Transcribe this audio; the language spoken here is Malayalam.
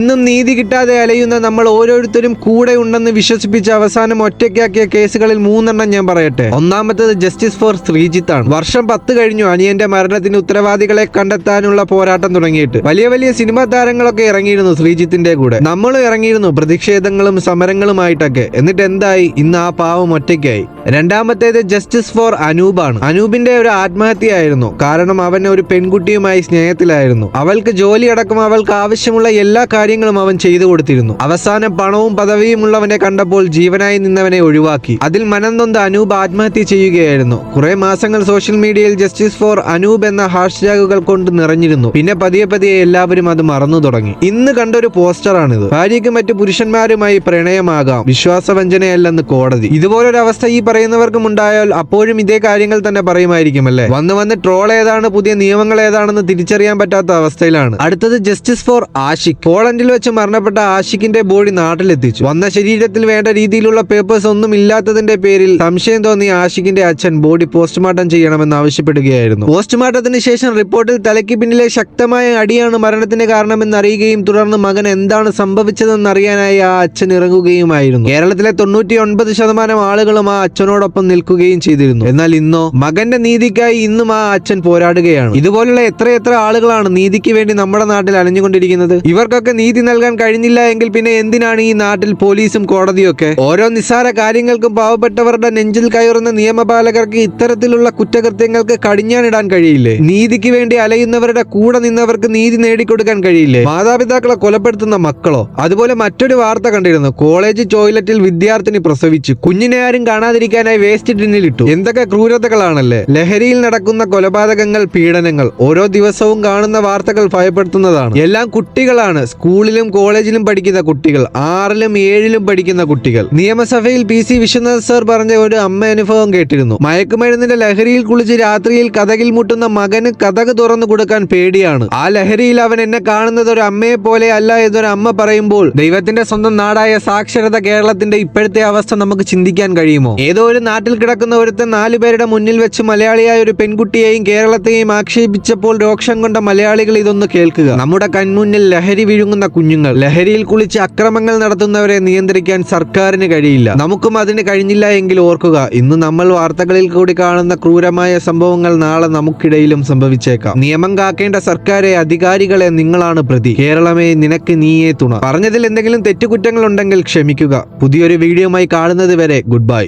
ഇന്നും നീതി കിട്ടാതെ അലയുന്ന നമ്മൾ ഓരോരുത്തരും കൂടെ ഉണ്ടെന്ന് വിശ്വസിപ്പിച്ച് അവസാനം ഒറ്റയ്ക്കാക്കിയ കേസുകളിൽ 3 ഞാൻ പറയട്ടെ. ഒന്നാമത്തേത് ജസ്റ്റിസ് ഫോർ ശ്രീജിത്ത് ആണ്. വർഷം 10 കഴിഞ്ഞു അനിയന്റെ മരണത്തിന് ഉത്തരവാദികളെ കണ്ടെത്താനുള്ള പോരാട്ടം തുടങ്ങിയിട്ട്. വലിയ വലിയ സിനിമാ താരങ്ങളൊക്കെ ഇറങ്ങിയിരുന്നു ശ്രീജിത്തിന്റെ കൂടെ. നമ്മളും ഇറങ്ങിയിരുന്നു പ്രതിഷേധങ്ങളും സമരങ്ങളുമായിട്ടൊക്കെ. എന്നിട്ട് എന്തായി? ഇന്ന് ആ പാവം ഒറ്റയ്ക്കായി. രണ്ടാമത്തേത് ജസ്റ്റിസ് ഫോർ അനൂപാണ്. അനൂപിന്റെ ഒരു ആത്മഹത്യയായിരുന്നു. കാരണം അവൻ ഒരു പെൺകുട്ടിയുമായി സ്നേഹത്തിലായിരുന്നു. അവൾക്ക് ജോലി അടക്കം അവൾക്ക് ആവശ്യമുള്ള എല്ലാ കാര്യങ്ങളും അവൻ ചെയ്തു കൊടുത്തിരുന്നു. അവസാനം പണവും പദവിയും ഉള്ളവനെ കണ്ടപ്പോൾ ജീവനായി നിന്നവനെ ഒഴിവാക്കി. അതിൽ മനം നൊന്ത് അനൂപ് ആത്മഹത്യ ചെയ്യുകയായിരുന്നു. കുറെ മാസങ്ങൾ സോഷ്യൽ മീഡിയയിൽ ജസ്റ്റിസ് ഫോർ അനൂപ് എന്ന ഹാഷ്ടാഗുകൾ കൊണ്ട് നിറഞ്ഞിരുന്നു. പിന്നെ പതിയെ പതിയെ എല്ലാവരും അത് മറന്നു തുടങ്ങി. ഇന്ന് കണ്ടൊരു പോസ്റ്ററാണിത്. ഭാര്യയ്ക്ക് മറ്റു പുരുഷന്മാരുമായി പ്രണയമാകാം, വിശ്വാസവഞ്ചനയല്ലെന്ന് കോടതി. ഇതുപോലൊരു അവസ്ഥ ഈ പറയുന്നവർക്കും ഉണ്ടായാൽ അപ്പോഴും ഇതേ കാര്യങ്ങൾ തന്നെ പറയുമായിരിക്കുമല്ലേ. വന്ന് ട്രോൾ ഏതാണ്, പുതിയ നിയമങ്ങൾ ഏതാണെന്ന് തിരിച്ചറിയാൻ പറ്റാത്ത അവസ്ഥയിലാണ്. അടുത്തത് ജസ്റ്റിസ് ഫോർ ആഷിഖ്. പോളണ്ടിൽ വെച്ച് മരണപ്പെട്ട ആഷിഖിന്റെ ബോഡി നാട്ടിലെത്തിച്ചു. വന്ന ശരീരത്തിൽ വേണ്ട രീതിയിലുള്ള പേപ്പേഴ്സ് ഒന്നും ഇല്ലാത്തതിന്റെ പേരിൽ സംശയം തോന്നിയ ആഷിഖിന്റെ അച്ഛൻ ബോഡി പോസ്റ്റ്മോർട്ടം ചെയ്യണമെന്ന് ആവശ്യപ്പെടുകയായിരുന്നു. പോസ്റ്റ്മോർട്ടത്തിന് ശേഷം റിപ്പോർട്ടിൽ തലയ്ക്ക് പിന്നിലെ ശക്തമായ അടിയാണ് മരണത്തിന് കാരണമെന്ന് അറിയുകയും തുടർന്ന് മകൻ എന്താണ് സംഭവിച്ചതെന്ന് അറിയാനായി ആ അച്ഛൻ ഇറങ്ങുകയുമായിരുന്നു. കേരളത്തിലെ 99% ആളുകളും ആ അച്ഛനോടൊപ്പം നിൽക്കുകയും ചെയ്തിരുന്നു. എന്നാൽ ഇന്നോ മകന്റെ നീതിക്കായി ഇന്നും ആ അച്ഛൻ പോരാടുകയാണ്. ഇതുപോലുള്ള എത്രയെത്ര ആളുകളാണ് നീതിക്ക് വേണ്ടി നമ്മുടെ നാട്ടിൽ അലഞ്ഞുകൊണ്ടിരിക്കുന്നത്. ഇവർക്കൊക്കെ നീതി നൽകാൻ കഴിഞ്ഞില്ല എങ്കിൽ പിന്നെ എന്തിനാണ് ഈ നാട്ടിൽ പോലീസും കോടതിയൊക്കെ? ഓരോ നിസ്സാര കാര്യങ്ങൾക്കും പാവപ്പെട്ടവരുടെ നെഞ്ചിൽ കയറുന്ന നിയമപാലകർക്ക് ഇത്തരത്തിലുള്ള കുറ്റകൃത്യങ്ങൾക്ക് കടിഞ്ഞാണിടാൻ കഴിയില്ലേ? നീതിക്ക് വേണ്ടി അലയുന്നവരുടെ കൂടെ നിന്നവർക്ക് നീതി നേടിക്കൊടുക്കാൻ കഴിയില്ലേ? മാതാപിതാക്കളെ കൊലപ്പെടുത്തുന്ന മക്കളോ? അതുപോലെ മറ്റൊരു വാർത്ത കണ്ടിരുന്നു. കോളേജ് ടോയ്ലറ്റിൽ വിദ്യാർത്ഥിനി പ്രസവിച്ചു. കുഞ്ഞിനെ ആരും കാണാതിരിക്കാനായി വേസ്റ്റ് ടിന്നിലിട്ടു. എന്തൊക്കെ ക്രൂരതകളാണല്ലേ! ലഹരിയിൽ നടക്കുന്ന കൊലപാതകങ്ങൾ, പീഡനങ്ങൾ ഓരോ ദിവസവും കാണുന്ന വാർത്തകൾ ഭയപ്പെടുത്തുന്നതാണ്. എല്ലാം കുട്ടികളാണ്. സ്കൂളിലും കോളേജിലും പഠിക്കുന്ന കുട്ടികൾ, 6ലും 7ലും പഠിക്കുന്ന കുട്ടികൾ. നിയമസഭയിൽ PC വിശ്വനാഥ് സർ പറഞ്ഞ ഒരു അമ്മ അനുഭവം കേട്ടിരുന്നു. മയക്കുമരുന്നിന്റെ ലഹരിയിൽ കുളിച്ച് രാത്രിയിൽ കതകിൽ മുട്ടുന്ന മകന് കതക് തുറന്നു കൊടുക്കാൻ പേടിയാണ്. ആ ലഹരിയിൽ അവൻ എന്നെ കാണുന്നത് ഒരു അമ്മയെ പോലെ അല്ല എന്നൊരു അമ്മ പറയുമ്പോൾ ദൈവത്തിന്റെ സ്വന്തം നാടായ സാക്ഷരത കേരളത്തിന്റെ ഇപ്പോഴത്തെ അവസ്ഥ നമുക്ക് ചിന്തിക്കാൻ കഴിയുമോ? ഏതോ ഒരു നാട്ടിൽ കിടക്കുന്ന ഒരുത്തൻ 4 പേരുടെ മുന്നിൽ വെച്ച് മലയാളിയായ ഒരു പെൺകുട്ടിയെയും കേരളത്തെയും ആക്ഷേപിച്ചപ്പോൾ രോക്ഷം കൊണ്ട മലയാളികൾ ഇതൊന്ന് കേൾക്കുക. നമ്മുടെ കൺമുന്നിൽ ലഹരി വിഴുങ്ങുന്ന കുഞ്ഞുങ്ങൾ, ലഹരിയിൽ കുളിച്ച് അക്രമങ്ങൾ നടത്തുന്നവരെ നിയന്ത്രിക്കാൻ സർക്കാരിന് കഴിയില്ല. നമുക്കും അതിന് കഴിഞ്ഞില്ല എങ്കിൽ ഓർക്കുക, ഇന്ന് നമ്മൾ വാർത്തകളിൽ കൂടി കാണുന്ന ക്രൂരമായ സംഭവങ്ങൾ നാളെ നമുക്കിടയിലും സംഭവിച്ചേക്കാം. നിയമം കാക്കേണ്ട സർക്കാരെ, അധികാരികളെ നിങ്ങളാണ് പ്രതി. കേരളമേ നിനക്ക് നീയേ തുണ. പറഞ്ഞതിൽ എന്തെങ്കിലും തെറ്റുകുറ്റങ്ങൾ ഉണ്ടെങ്കിൽ ക്ഷമിക്കുക. പുതിയൊരു വീഡിയോയുമായി കാണുന്നത് വരെ ഗുഡ് ബൈ.